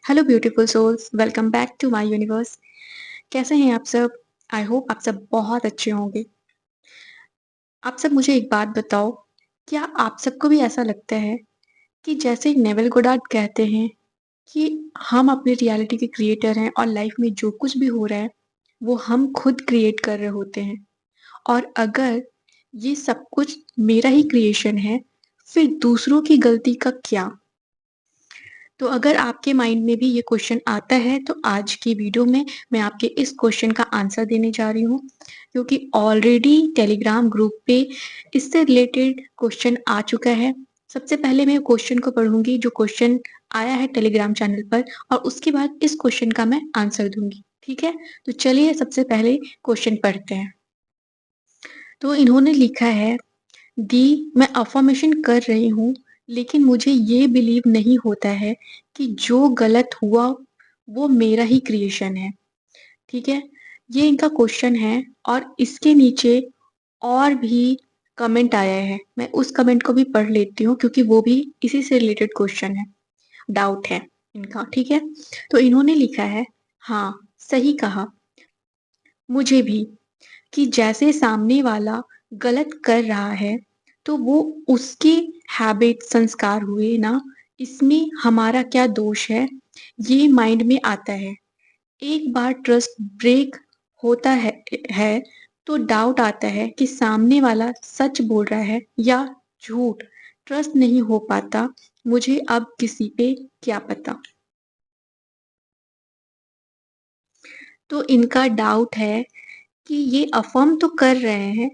Hello beautiful souls, welcome back to my universe. कैसे हैं आप सब? आई होप आप सब बहुत अच्छे होंगे। आप सब मुझे एक बात बताओ, क्या आप सबको भी ऐसा लगता है कि जैसे नेवल गोडार्ड कहते हैं कि हम अपनी रियलिटी के क्रिएटर हैं और लाइफ में जो कुछ भी हो रहा है वो हम खुद क्रिएट कर रहे होते हैं। और अगर ये सब कुछ मेरा ही क्रिएशन है, फिर दूसरों की गलती का क्या? तो अगर आपके माइंड में भी ये क्वेश्चन आता है तो आज की वीडियो में मैं आपके इस क्वेश्चन का आंसर देने जा रही हूँ, क्योंकि ऑलरेडी टेलीग्राम ग्रुप पे इससे रिलेटेड क्वेश्चन आ चुका है। सबसे पहले मैं क्वेश्चन को पढ़ूंगी जो क्वेश्चन आया है टेलीग्राम चैनल पर, और उसके बाद इस क्वेश्चन का मैं आंसर दूंगी। ठीक है, तो चलिए सबसे पहले क्वेश्चन पढ़ते हैं। तो इन्होंने लिखा है, दी मैं अफर्मेशन कर रही हूँ, लेकिन मुझे ये बिलीव नहीं होता है कि जो गलत हुआ वो मेरा ही क्रिएशन है। ठीक है, ये इनका क्वेश्चन है और इसके नीचे और भी कमेंट आया है। मैं उस कमेंट को भी पढ़ लेती हूँ क्योंकि वो भी इसी से रिलेटेड क्वेश्चन है, डाउट है इनका। ठीक है, तो इन्होंने लिखा है, हाँ सही कहा मुझे भी, कि जैसे सामने वाला गलत कर रहा है तो वो उसके हैबिट संस्कार हुए ना, इसमें हमारा क्या दोष है? ये माइंड में आता है। एक बार ट्रस्ट ब्रेक होता है तो डाउट आता है कि सामने वाला सच बोल रहा है या झूठ। ट्रस्ट नहीं हो पाता, मुझे अब किसी पे क्या पता। तो इनका डाउट है कि ये अफ़र्म तो कर रहे हैं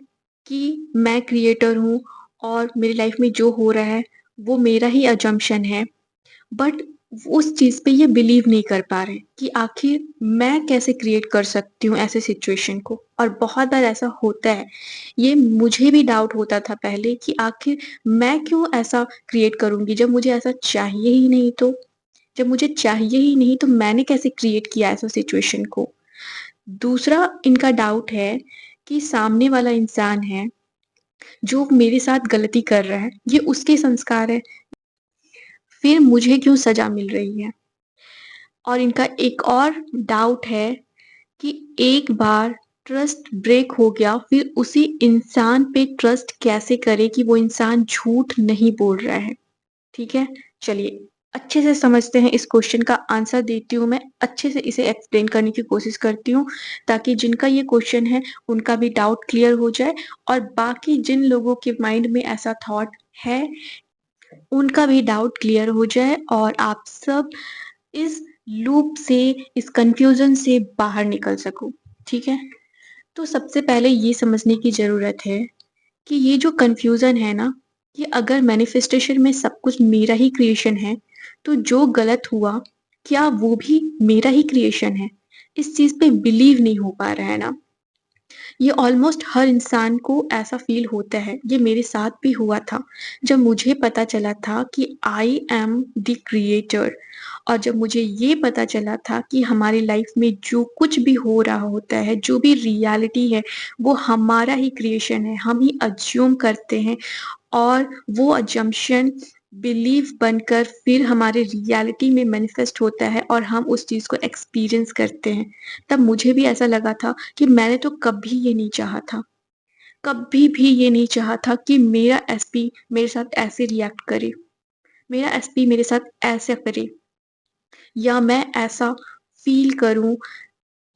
कि मैं क्रिएटर हूँ और मेरी लाइफ में जो हो रहा है वो मेरा ही अजम्पशन है, बट उस चीज़ पे ये बिलीव नहीं कर पा रहे कि आखिर मैं कैसे क्रिएट कर सकती हूँ ऐसे सिचुएशन को। और बहुत बार ऐसा होता है, ये मुझे भी डाउट होता था पहले कि आखिर मैं क्यों ऐसा क्रिएट करूँगी जब मुझे ऐसा चाहिए ही नहीं। तो जब मुझे चाहिए ही नहीं तो मैंने कैसे क्रिएट किया ऐसा सिचुएशन को। दूसरा इनका डाउट है कि सामने वाला इंसान है जो मेरे साथ गलती कर रहा है, ये उसके संस्कार है, फिर मुझे क्यों सजा मिल रही है। और इनका एक और डाउट है कि एक बार ट्रस्ट ब्रेक हो गया फिर उसी इंसान पे ट्रस्ट कैसे करे कि वो इंसान झूठ नहीं बोल रहा है। ठीक है, चलिए अच्छे से समझते हैं। इस क्वेश्चन का आंसर देती हूँ मैं, अच्छे से इसे एक्सप्लेन करने की कोशिश करती हूँ ताकि जिनका ये क्वेश्चन है उनका भी डाउट क्लियर हो जाए, और बाकी जिन लोगों के माइंड में ऐसा थॉट है उनका भी डाउट क्लियर हो जाए और आप सब इस लूप से, इस कंफ्यूजन से बाहर निकल सको। ठीक है, तो सबसे पहले ये समझने की ज़रूरत है कि ये जो कंफ्यूजन है ना, कि अगर मैनिफेस्टेशन में सब कुछ मेरा ही क्रिएशन है तो जो गलत हुआ क्या वो भी मेरा ही क्रिएशन है? इस चीज़ पे बिलीव नहीं हो पा रहा है ना। ये ऑलमोस्ट हर इंसान को ऐसा फील होता है, ये मेरे साथ भी हुआ था जब मुझे पता चला था कि आई एम द क्रिएटर। और जब मुझे ये पता चला था कि हमारी लाइफ में जो कुछ भी हो रहा होता है, जो भी रियलिटी है वो हमारा ही क्रिएशन है, हम ही अज्यूम करते हैं, और वो अजम्पशन बिलीफ बनकर फिर हमारे रियलिटी में मैनिफेस्ट होता है और हम उस चीज़ को एक्सपीरियंस करते हैं। तब मुझे भी ऐसा लगा था कि मैंने तो कभी ये नहीं चाहा था, कभी भी ये नहीं चाहा था कि मेरा एसपी मेरे साथ ऐसे रिएक्ट करे, मेरा एसपी मेरे साथ ऐसा करे, या मैं ऐसा फील करूँ,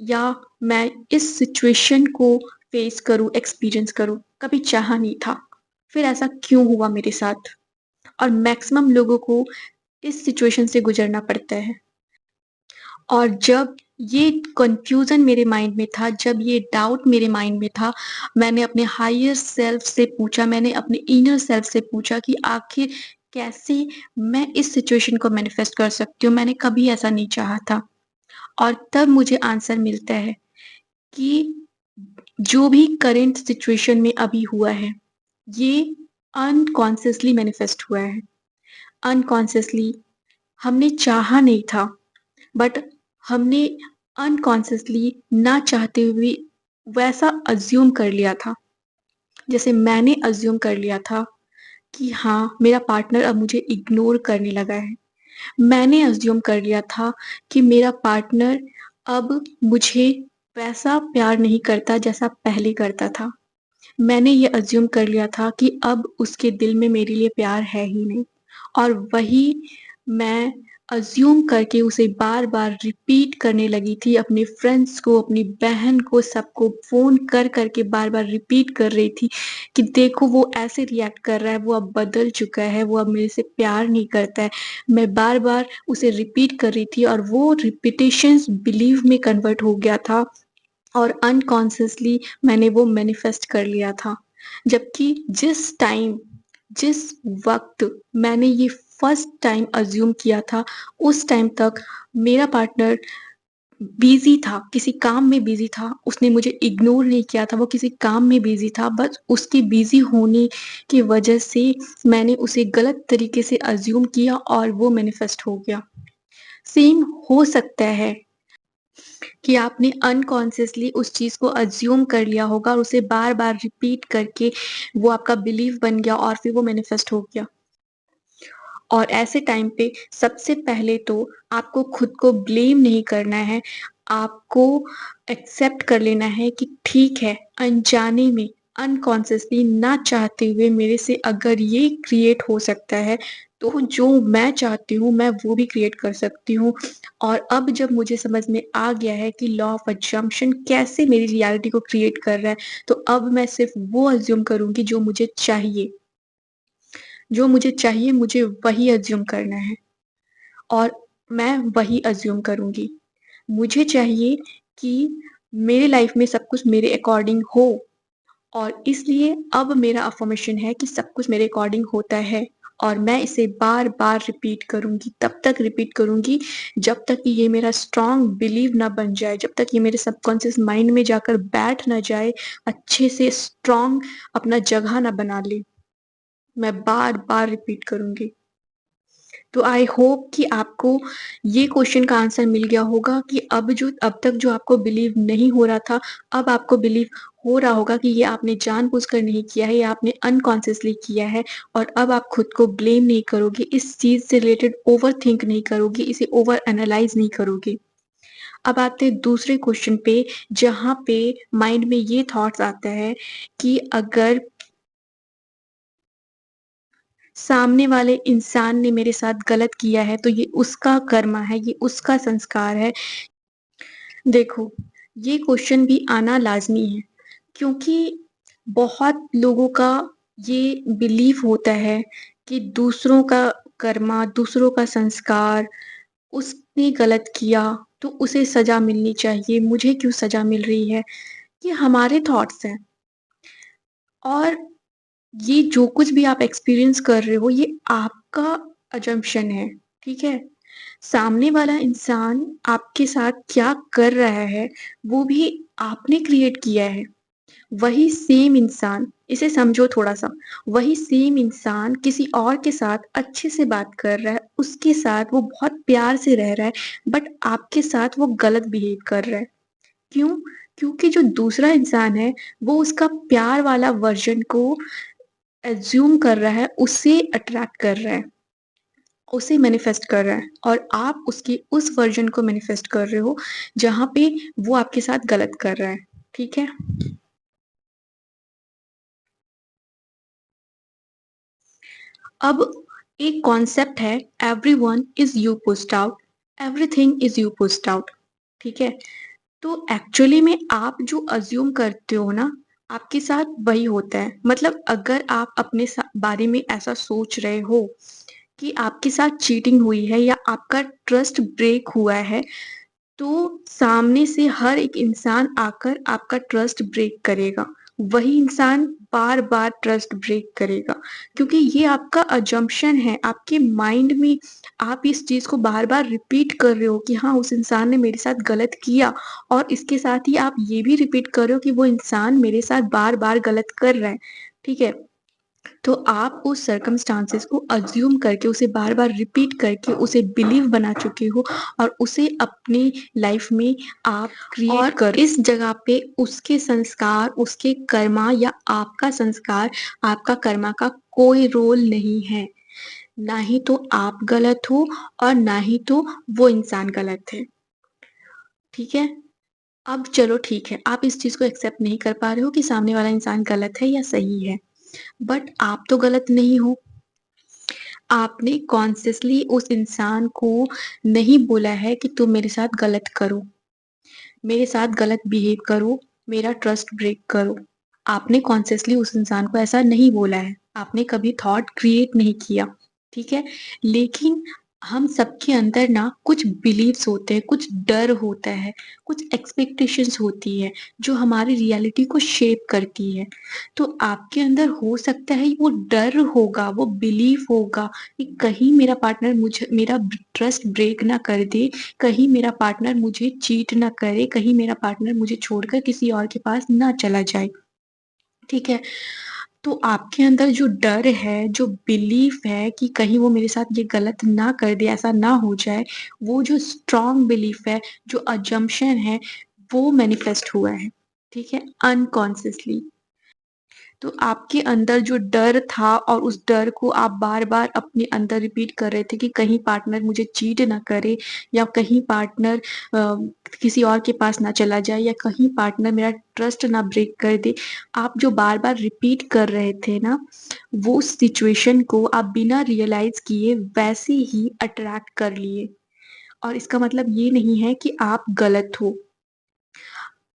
या मैं इस सिचुएशन को फेस करूँ, एक्सपीरियंस करूँ। कभी चाहा नहीं था। फिर ऐसा क्यों हुआ मेरे साथ? और मैक्सिमम लोगों को इस सिचुएशन से गुजरना पड़ता है। और जब ये कन्फ्यूज़न मेरे माइंड में था, जब ये डाउट मेरे माइंड में था, मैंने अपने हायर सेल्फ से पूछा, मैंने अपने इनर सेल्फ से पूछा कि आखिर कैसे मैं इस सिचुएशन को मैनिफेस्ट कर सकती हूँ? मैंने कभी ऐसा नहीं चाहा था। और तब मुझे आंसर मिलता है कि जो भी करंट सिचुएशन में अभी हुआ है, ये अनकॉन्शियसली मैनिफेस्ट हुआ है। अनकॉन्शियसली, हमने चाहा नहीं था, बट हमने अनकॉन्शियसली ना चाहते हुए वैसा अज्यूम कर लिया था। जैसे मैंने अज्यूम कर लिया था कि हाँ, मेरा पार्टनर अब मुझे इग्नोर करने लगा है, मैंने अज़्यूम कर लिया था कि मेरा पार्टनर अब मुझे वैसा प्यार नहीं करता जैसा पहले करता था। मैंने ये अज़्यूम कर लिया था कि अब उसके दिल में मेरे लिए प्यार है ही नहीं, और वही मैं अज़्यूम करके उसे बार-बार रिपीट करने लगी थी, अपने फ्रेंड्स को, अपनी बहन को, सबको फ़ोन कर के बार-बार रिपीट कर रही थी कि देखो वो ऐसे रिएक्ट कर रहा है, वो अब बदल चुका है, वो अब मेरे से प्यार नहीं करता है। मैं बार-बार उसे रिपीट कर रही थी और वो रिपिटेशंस बिलीव में कन्वर्ट हो गया था, और अनकॉन्शियसली मैंने वो मैनिफेस्ट कर लिया था। जबकि जिस वक़्त मैंने ये फर्स्ट टाइम अज़्यूम किया था, उस टाइम तक मेरा पार्टनर बिज़ी था, किसी काम में बिज़ी था। उसने मुझे इग्नोर नहीं किया था, वो किसी काम में बिज़ी था। बस उसके बिज़ी होने की वजह से मैंने उसे गलत तरीके से अज़्यूम किया और वो मैनिफेस्ट हो गया। सेम हो सकता है कि आपने अनकॉन्शियसली उस चीज़ को अज़्यूम कर लिया होगा और उसे बार-बार रिपीट करके वो आपका बिलीव बन गया और फिर वो मैनिफेस्ट हो गया। और ऐसे टाइम पे सबसे पहले तो आपको खुद को ब्लेम नहीं करना है, आपको एक्सेप्ट कर लेना है कि ठीक है, अनजाने में, अनकॉन्शियसली, ना चाहते हुए मेरे से अगर ये क्रिएट हो सकता है, तो जो मैं चाहती हूँ, मैं वो भी क्रिएट कर सकती हूँ। और अब जब मुझे समझ में आ गया है कि लॉ ऑफ असम्पशन कैसे मेरी रियलिटी को क्रिएट कर रहा है, तो अब मैं सिर्फ़ वो अज़्यूम करूँगी जो मुझे चाहिए। जो मुझे चाहिए मुझे वही अज़्यूम करना है, और मैं वही अज़्यूम करूँगी। मुझे चाहिए कि मेरे लाइफ़ में सब कुछ मेरे अकॉर्डिंग हो, और इसलिए अब मेरा अफ़र्मेशन है कि सब कुछ मेरे अकॉर्डिंग होता है, और मैं इसे बार-बार रिपीट करूँगी, तब तक रिपीट करूँगी जब तक कि ये मेरा स्ट्रॉन्ग बिलीव ना बन जाए, जब तक ये मेरे सबकॉन्शियस माइंड में जाकर बैठ ना जाए, अच्छे से स्ट्रॉन्ग अपना जगह ना बना ले। मैं बार-बार रिपीट करूँगी। तो आई होप कि आपको ये क्वेश्चन का आंसर मिल गया होगा कि अब तक जो आपको बिलीव नहीं हो रहा था, अब आपको बिलीव हो रहा होगा कि ये आपने जानबूझकर नहीं किया है, ये आपने अनकॉन्शियसली किया है, और अब आप खुद को ब्लेम नहीं करोगे, इस चीज़ से रिलेटेड ओवरथिंक नहीं करोगे, इसे ओवर एनालाइज़ नहीं करोगे। अब आते हैं दूसरे क्वेश्चन पे, जहाँ पे माइंड में ये थॉट्स आता है कि अगर सामने वाले इंसान ने मेरे साथ गलत किया है, तो ये उसका कर्मा है, ये उसका संस्कार है। देखो, ये क्वेश्चन भी आना लाज़मी है, क्योंकि बहुत लोगों का ये बिलीफ होता है कि दूसरों का कर्मा, दूसरों का संस्कार, उसने गलत किया, तो उसे सज़ा मिलनी चाहिए, मुझे क्यों सज़ा मिल रही है? ये हमारे थॉट्स हैं, और ये जो कुछ भी आप एक्सपीरियंस कर रहे हो, ये आपका असम्पशन है, ठीक है? सामने वाला इंसान आपके साथ क्या कर रहा है, वो भी आपने क्रिएट किया है। वही सेम इंसान, इसे समझो थोड़ा-सा, वही सेम इंसान किसी और के साथ अच्छे से बात कर रहा है, उसके साथ वो बहुत प्यार से रह रहा है, बट आपके साथ वो गलत बिहेव कर रहा है। क्यों? क्योंकि जो दूसरा इंसान है, वो उसका प्यार वाला वर्ज़न को एज़्यूम कर रहा है, उसे अट्रैक्ट कर रहा है, उसे मैनिफेस्ट कर रहा है, और आप उसके उस वर्ज़न को मैनिफेस्ट कर रहे हो, जहाँ पे वो आपके साथ गलत कर रहा है, ठीक है? अब एक कॉन्सेप्ट है, everyone is you pushed out, everything is you pushed out, ठीक है? तो एक्चुअली में आप जो अज़्यूम करते हो ना, आपके साथ वही होता है। मतलब अगर आप अपने बारे में ऐसा सोच रहे हो कि आपके साथ चीटिंग हुई है या आपका ट्रस्ट ब्रेक हुआ है, तो सामने से हर एक इंसान आकर आपका ट्रस्ट ब्रेक करेगा। वही इंसान बार-बार ट्रस्ट ब्रेक करेगा, क्योंकि ये आपका असम्पशन है, आपके माइंड में आप इस चीज़ को बार-बार रिपीट कर रहे हो कि हाँ, उस इंसान ने मेरे साथ गलत किया, और इसके साथ ही आप ये भी रिपीट कर रहे हो कि वो इंसान मेरे साथ बार-बार गलत कर रहा है, ठीक है? तो आप उस सर्कमस्टांसेस को अज़्यूम करके, उसे बार-बार रिपीट करके, उसे बिलीव बना चुके हो, और उसे अपनी लाइफ़ में आप क्रिएट कर इस जगह पे उसके संस्कार, उसके कर्मा या आपका संस्कार, आपका कर्मा का कोई रोल नहीं है। ना ही तो आप गलत हो और ना ही तो वो इंसान गलत है, ठीक है? अब चलो ठीक है, आप इस चीज़ को एक्सेप्ट नहीं कर पा रहे हो कि सामने वाला इंसान गलत है या सही है, बट आप तो गलत नहीं हो। आपने कॉन्शियसली उस इंसान को नहीं बोला है कि तुम मेरे साथ गलत करो, मेरे साथ गलत बिहेव करो, मेरा ट्रस्ट ब्रेक करो। आपने कॉन्शियसली उस इंसान को ऐसा नहीं बोला है, आपने कभी थॉट क्रिएट नहीं किया, ठीक है? लेकिन हम सबके अंदर ना कुछ बिलीव्स होते हैं, कुछ डर होता है, कुछ एक्सपेक्टेशंस होती है, जो हमारी रियलिटी को शेप करती है। तो आपके अंदर हो सकता है वो डर होगा, वो बिलीव होगा कि कहीं मेरा पार्टनर मुझे मेरा ट्रस्ट ब्रेक ना कर दे, कहीं मेरा पार्टनर मुझे चीट ना करे, कहीं मेरा पार्टनर मुझे छोड़कर किसी और के पास ना चला जाए, ठीक है? तो आपके अंदर जो डर है, जो बिलीफ है कि कहीं वो मेरे साथ ये गलत ना कर दे, ऐसा ना हो जाए, वो जो स्ट्रॉन्ग बिलीफ है, जो असम्पशन है, वो मैनिफेस्ट हुआ है, ठीक है? अनकॉन्शियसली। तो आपके अंदर जो डर था और उस डर को आप बार-बार अपने अंदर रिपीट कर रहे थे कि कहीं पार्टनर मुझे चीट ना करे या कहीं पार्टनर किसी और के पास ना चला जाए या कहीं पार्टनर मेरा ट्रस्ट ना ब्रेक कर दे। आप जो बार-बार रिपीट कर रहे थे ना, वो सिचुएशन को आप बिना रियलाइज़ किए वैसे ही अट्रैक्ट कर लिए और इसका मतलब ये नहीं है कि आप गलत हो।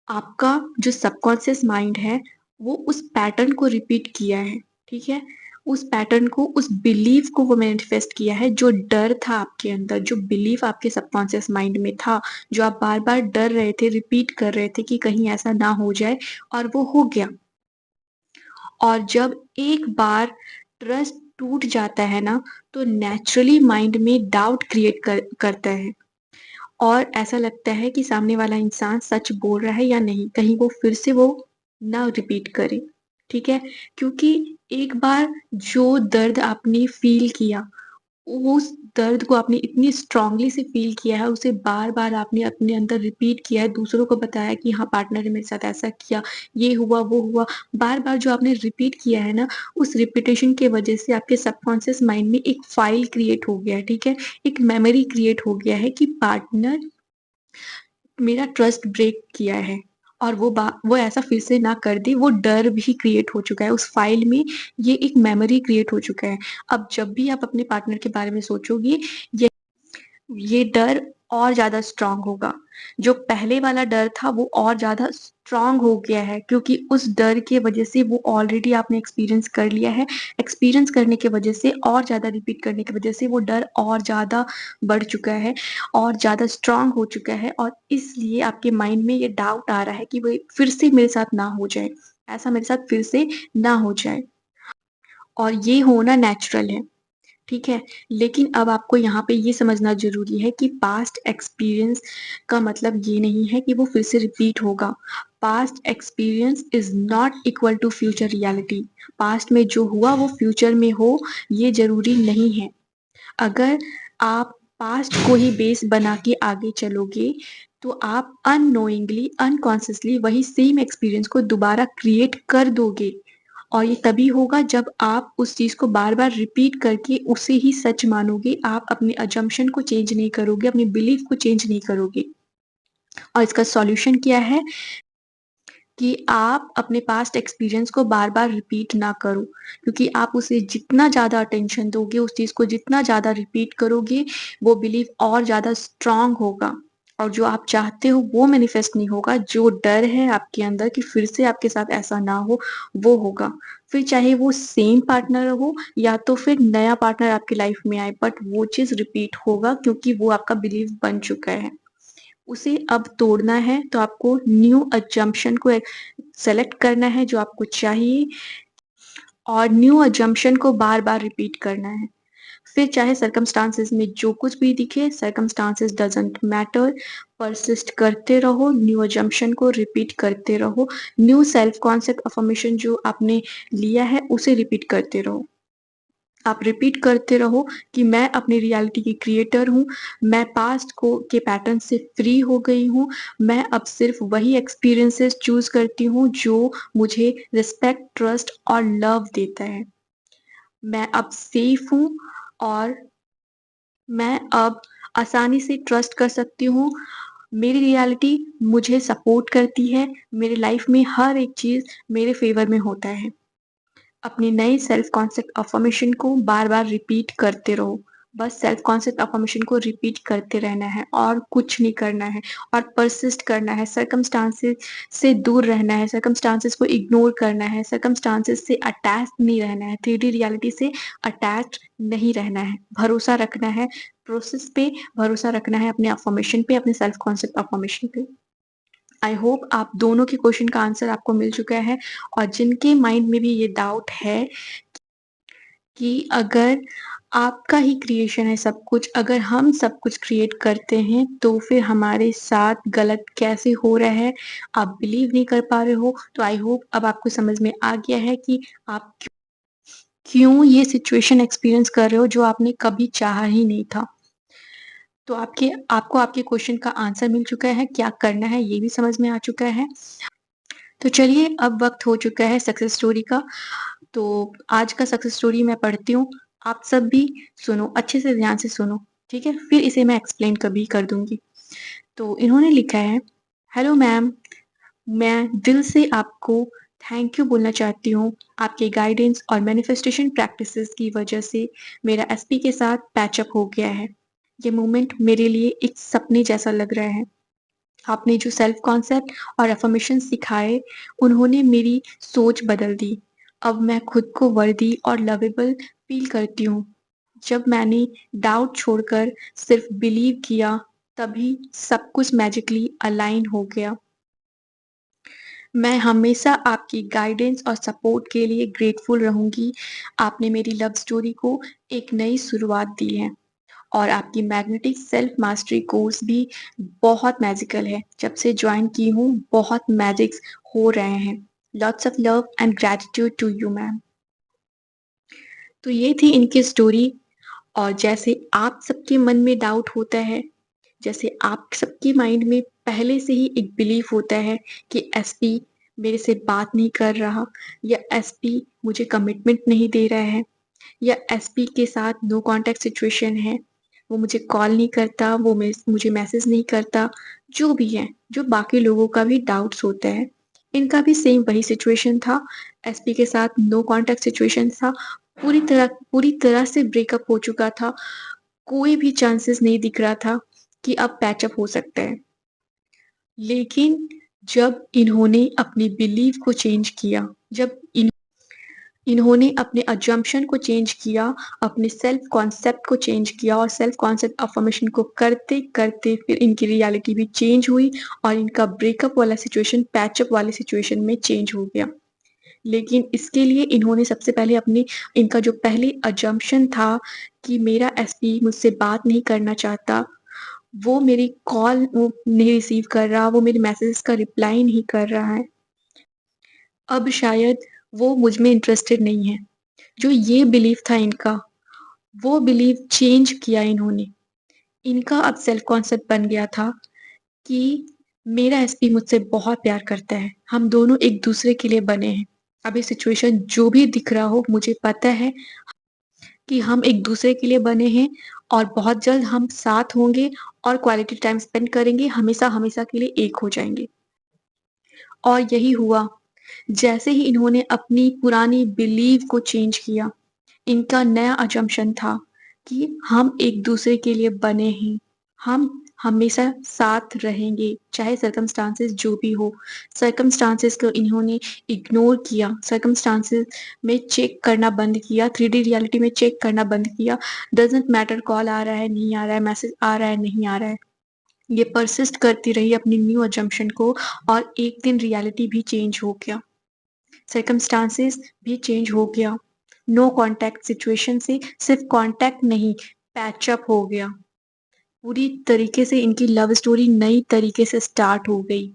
आपका जो सबकॉन्शियस माइंड है, वो उस पैटर्न को रिपीट किया है, ठीक है? उस पैटर्न को, उस बिलीफ को वो मैनिफेस्ट किया है, जो डर था आपके अंदर, जो बिलीफ आपके सबकॉन्शियस माइंड में था, जो आप बार-बार डर रहे थे, रिपीट कर रहे थे कि कहीं ऐसा ना हो जाए और वो हो गया। और जब एक बार ट्रस्ट टूट जाता है ना, तो नेचुरली माइंड में डाउट क्रिएट करता है। और ऐसा लगता है कि सामने वाला इंसान सच बोल रहा है या नहीं, कहीं वो फिर से वो ना रिपीट करे, ठीक है? क्योंकि एक बार जो दर्द आपने फ़ील किया, उस दर्द को आपने इतनी स्ट्रॉन्गली से फ़ील किया है, उसे बार-बार आपने अपने अंदर रिपीट किया है, दूसरों को बताया कि हाँ, पार्टनर ने मेरे साथ ऐसा किया, ये हुआ, वो हुआ। बार-बार जो आपने रिपीट किया है ना, उस रिपिटेशन की वजह से आपके सबकॉन्शियस माइंड में एक फ़ाइल क्रिएट हो गया है, ठीक है? एक मेमोरी क्रिएट हो गया है कि पार्टनर मेरा ट्रस्ट ब्रेक किया है और वो ऐसा फिर से ना कर दे, वो डर भी क्रिएट हो चुका है। उस फ़ाइल में ये एक मेमोरी क्रिएट हो चुका है। अब जब भी आप अपने पार्टनर के बारे में सोचोगे, ये ये डर और ज़्यादा स्ट्रॉन्ग होगा। जो पहले वाला डर था वो और ज़्यादा स्ट्रॉन्ग हो गया है क्योंकि उस डर के वज़ह से वो ऑलरेडी आपने एक्सपीरियंस कर लिया है। एक्सपीरियंस करने की वज़ह से और ज़्यादा रिपीट करने की वज़ह से वो डर और ज़्यादा बढ़ चुका है और ज़्यादा स्ट्रॉन्ग हो चुका है और इसलिए आपके माइंड में ये डाउट आ रहा है कि वो फिर से मेरे साथ ना हो जाए, ऐसा मेरे साथ फिर से ना हो जाए और ये होना नेचुरल है। ठीक है? लेकिन अब आपको यहाँ पे ये समझना ज़रूरी है कि पास्ट एक्सपीरियंस का मतलब ये नहीं है कि वो फिर से रिपीट होगा। Past experience is not equal to future reality. Past में जो हुआ वो फ्यूचर में हो, ये ज़रूरी नहीं है। अगर आप पास्ट को ही बेस बना के आगे चलोगे, तो आप अननोइंगली, अनकॉन्शियसली वही सेम एक्सपीरियंस को दोबारा क्रिएट कर दोगे। और ये तभी होगा जब आप उस चीज़ को बार-बार रिपीट करके उसे ही सच मानोगे, आप अपने असम्पशन को चेंज नहीं करोगे, अपनी बिलीफ को चेंज नहीं करोगे। और इसका सॉल्यूशन क्या है कि आप अपने पास्ट एक्सपीरियंस को बार-बार रिपीट ना करो, क्योंकि आप उसे जितना ज़्यादा अटेंशन दोगे, उस चीज़ को जितना ज़्यादा रिपीट करोगे, वो बिलीफ और ज़्यादा स्ट्रॉन्ग होगा और जो आप चाहते हो वो मैनिफेस्ट नहीं होगा, जो डर है आपके अंदर कि फिर से आपके साथ ऐसा ना हो, वो होगा। फिर चाहे वो सेम पार्टनर हो या तो फिर नया पार्टनर आपकी लाइफ में आए, बट वो चीज़ रिपीट होगा क्योंकि वो आपका बिलीफ बन चुका है। उसे अब तोड़ना है तो आपको न्यू असम्पशन को सेलेक्ट करना है जो आपको चाहिए और न्यू असम्पशन को बार-बार रिपीट करना है। फिर चाहे सर्कमस्टांसेस में जो कुछ भी दिखे, सर्कमस्टांसेस डज़न्ट मैटर, परसिस्ट करते रहो, न्यू असम्पशन को रिपीट करते रहो, न्यू सेल्फ कॉन्सेप्ट अफ़र्मेशन जो आपने लिया है उसे रिपीट करते रहो। आप रिपीट करते रहो कि मैं अपनी रियलिटी की क्रिएटर हूँ, मैं पास्ट को के पैटर्न से फ्री हो गई हूँ, मैं अब सिर्फ़ वही एक्सपीरियंसेस चूज़ करती हूँ जो मुझे रिस्पेक्ट, ट्रस्ट और लव देता है। मैं अब सेफ हूँ और मैं अब आसानी से ट्रस्ट कर सकती हूँ। मेरी रियलिटी मुझे सपोर्ट करती है, मेरी लाइफ़ में हर एक चीज़ मेरे फ़ेवर में होता है। अपनी नई सेल्फ कॉन्सेप्ट अफ़र्मेशन को बार-बार रिपीट करते रहो। बस सेल्फ कॉन्सेप्ट अफ़र्मेशन को रिपीट करते रहना है और कुछ नहीं करना है और पर्सिस्ट करना है, सर्कमस्टांसेस से दूर रहना है, सर्कमस्टांसेस को इग्नोर करना है, सर्कमस्टांसेस से अटैच नहीं रहना है, 3D रियलिटी से अटैच नहीं रहना है, भरोसा रखना है, प्रोसेस पे भरोसा रखना है, अपने अफ़र्मेशन पे, अपने सेल्फ कॉन्सेप्ट अफ़र्मेशन पे। आई होप आप दोनों के क्वेश्चन का आंसर आपको मिल चुका है और जिनके माइंड में भी ये डाउट है कि अगर आपका ही क्रिएशन है सब कुछ, अगर हम सब कुछ क्रिएट करते हैं, तो फिर हमारे साथ गलत कैसे हो रहा है, आप बिलीव नहीं कर पा रहे हो, तो आई होप अब आपको समझ में आ गया है कि आप क्यों ये सिचुएशन एक्सपीरियंस कर रहे हो जो आपने कभी चाहा ही नहीं था। तो आपको आपके क्वेश्चन का आंसर मिल चुका है, क्या करना है ये भी समझ में आ चुका है। तो चलिए अब वक़्त हो चुका है सक्सेस स्टोरी का। तो आज का सक्सेस स्टोरी मैं पढ़ती हूँ, आप सब भी सुनो, अच्छे से ध्यान से सुनो, ठीक है? फिर इसे मैं एक्सप्लेन कभी कर दूँगी। तो इन्होंने लिखा है, हेलो मैम, मैं दिल से आपको थैंक यू बोलना चाहती हूँ। आपके गाइडेंस और मैनिफेस्टेशन प्रैक्टिसेस की वजह से मेरा एसपी के साथ पैच अप हो गया है। ये मोमेंट मेरे लिए एक सपने जैसा लग रहा है। आपने जो सेल्फ कॉन्सेप्ट और अफ़र्मेशन सिखाए, उन्होंने मेरी सोच बदल दी। अब मैं खुद को वर्दी और लवेबल फ़ील करती हूँ। जब मैंने डाउट छोड़कर सिर्फ़ बिलीव किया, तभी सब कुछ मैजिकली अलाइन हो गया। मैं हमेशा आपकी गाइडेंस और सपोर्ट के लिए ग्रेटफुल रहूँगी। आपने मेरी लव स्टोरी को एक नई शुरुआत दी है। और आपकी मैग्नेटिक सेल्फ मास्टरी कोर्स भी बहुत मैजिकल है। जब से जॉइन की हूँ, बहुत मैजिक्स हो रहे हैं। Lots of love and gratitude to you ma'am. तो ये थी इनकी स्टोरी और जैसे आप सबके मन में डाउट होता है, जैसे आप सबके माइंड में पहले से ही एक बिलीफ होता है कि एसपी मेरे से बात नहीं कर रहा या एसपी मुझे कमिटमेंट नहीं दे रहा है या एसपी के साथ नो कॉन्टैक्ट सिचुएशन है, वो मुझे कॉल नहीं करता, वो मुझे मैसेज नहीं करता, जो भी है, जो बाकी लोगों का भी डाउट्स होता है, इनका भी सेम वही सिचुएशन था, एसपी के साथ नो कॉन्टैक्ट सिचुएशन था, पूरी तरह से ब्रेकअप हो चुका था, कोई भी चांसेस नहीं दिख रहा था कि अब पैचअप हो सकता है। लेकिन जब इन्होंने अपनी बिलीव को चेंज किया, जब इन्होंने अपने असम्पशन को चेंज किया, अपने सेल्फ कॉन्सेप्ट को चेंज किया और सेल्फ कॉन्सेप्ट अफ़र्मेशन को करते-करते फिर इनकी रियलिटी भी चेंज हुई और इनका ब्रेकअप वाला सिचुएशन पैचअप वाली सिचुएशन में चेंज हो गया। लेकिन इसके लिए इन्होंने सबसे पहले अपनी इनका जो पहले असम्पशन था कि मेरा एसपी मुझसे बात नहीं करना चाहता, वो मेरी कॉल वो नहीं रिसीव कर रहा, वो मेरे मैसेजेस का रिप्लाई नहीं कर रहा है। अब शायद वो मुझ में इंटरेस्टेड नहीं है। जो ये बिलीफ था इनका, वो बिलीफ चेंज किया इन्होंने। इनका अब सेल्फ कॉन्सेप्ट बन गया था कि मेरा एसपी मुझसे बहुत प्यार करता है। हम दोनों एक-दूसरे के लिए बने हैं। अब ये सिचुएशन जो भी दिख रहा हो, मुझे पता है कि हम एक-दूसरे के लिए बने हैं और बहुत जल्द हम साथ होंगे और क्वालिटी टाइम स्पेंड करेंगे, हमेशा-हमेशा के लिए एक हो जाएँगे। और यही हुआ। जैसे ही इन्होंने अपनी पुरानी बिलीव को चेंज किया, इनका नया असम्पशन था कि हम एक-दूसरे के लिए बने हैं, हम हमेशा साथ रहेंगे, चाहे सर्कमस्टांसेस जो भी हो। सर्कमस्टांसेस को इन्होंने इग्नोर किया, सर्कमस्टांसेस में चेक करना बंद किया, 3D रियलिटी में चेक करना बंद किया। डज़न्ट मैटर कॉल आ रहा है, नहीं आ रहा है, मैसेज आ रहा है, नहीं आ रहा है। ये पर्सिस्ट करती रही अपनी न्यू असम्पशन को और एक दिन रियलिटी भी चेंज हो गया। सर्कमस्टांसेस भी चेंज हो गया। नो कॉन्टैक्ट सिचुएशन से सिर्फ़ कॉन्टैक्ट नहीं, पैचअप हो गया। पूरी तरीके से इनकी लव स्टोरी नई तरीके से स्टार्ट हो गई।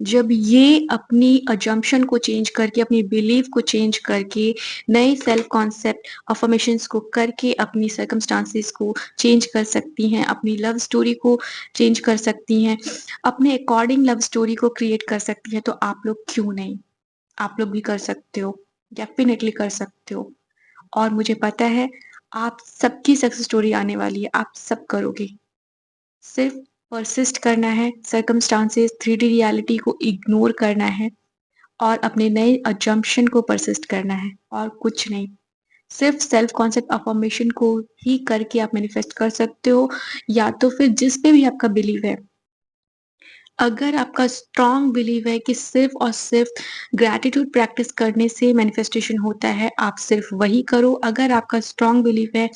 जब ये अपनी असम्पशन को चेंज करके, अपनी बिलीव को चेंज करके, नए सेल्फ कॉन्सेप्ट अफ़र्मेशंस को करके अपनी सर्कमस्टांसेस को चेंज कर सकती हैं, अपनी लव स्टोरी को चेंज कर सकती हैं, अपने अकॉर्डिंग लव स्टोरी को क्रिएट कर सकती हैं, तो आप लोग क्यों नहीं? आप लोग भी कर सकते हो, डेफ़िनेटली कर सकते हो और मुझे पता है आप सबकी सक्सेस स्टोरी आने वाली है, आप सब करोगे। सिर्फ परसिस्ट करना है, सर्कमस्टांसेस, 3D रियलिटी को इग्नोर करना है और अपने नए असम्पशन को परसिस्ट करना है और कुछ नहीं। सिर्फ सेल्फ कॉन्सेप्ट अफ़र्मेशन को ही करके आप मैनिफेस्ट कर सकते हो या तो फिर जिस पे भी आपका बिलीव है। अगर आपका स्ट्रॉन्ग बिलीव है कि सिर्फ़ और सिर्फ़ ग्रैटिट्यूड प्रैक्टिस करने से मैनिफेस्टेशन होता है, आप सिर्फ़ वही करो। अगर आपका स्ट्रॉन्ग बिलीव है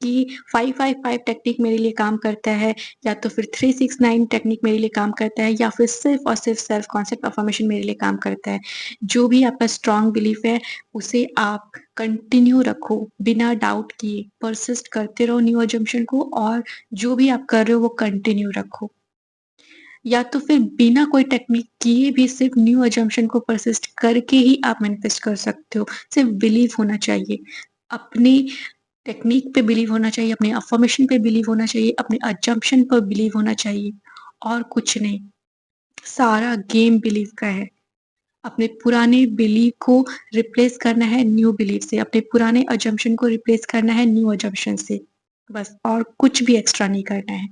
कि 5-5-5 टेक्निक मेरे लिए काम करता है या तो फिर 3-6-9 टेक्निक मेरे लिए काम करता है या फिर सिर्फ़ और सिर्फ़ सेल्फ कॉन्सेप्ट अफ़र्मेशन मेरे लिए काम करता है। जो भी आपका स्ट्रॉन्ग बिलीव है, उसे आप कंटिन्यू रखो, बिना डाउट किए, परसिस्ट करते रहो न्यू असम्पशन को और जो भी आप कर रहे हो वो कंटिन्यू रखो। या तो फिर बिना कोई टेक्निक किए भी सिर्फ न्यू असम्पशन को परसिस्ट करके ही आप मैनिफेस्ट कर सकते हो। सिर्फ बिलीव होना चाहिए। अपनी टेक्निक पे बिलीव होना चाहिए, अपने अफ़र्मेशन पे बिलीव होना चाहिए, अपने असम्पशन पर बिलीव होना चाहिए और कुछ नहीं। सारा गेम बिलीव का है। अपने पुराने बिलीव को रिप्लेस करना है न्यू बिलीव से, अपने पुराने असम्पशन को रिप्लेस करना है न्यू असम्पशन से। बस और कुछ भी एक्स्ट्रा नहीं करना है।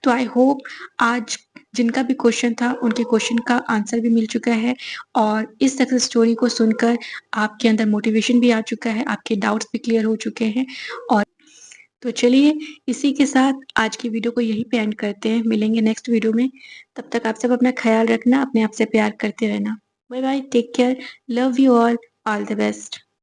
तो आई होप आज जिनका भी क्वेश्चन था उनके क्वेश्चन का आंसर भी मिल चुका है और इस सक्सेस स्टोरी को सुनकर आपके अंदर मोटिवेशन भी आ चुका है, आपके डाउट्स भी क्लियर हो चुके हैं और तो चलिए इसी के साथ आज की वीडियो को यहीं पे एंड करते हैं। मिलेंगे नेक्स्ट वीडियो में। तब तक आप सब अपना ख़्याल रखना, अपने आप से प्यार करते रहना। Bye bye, take care, love you all the best.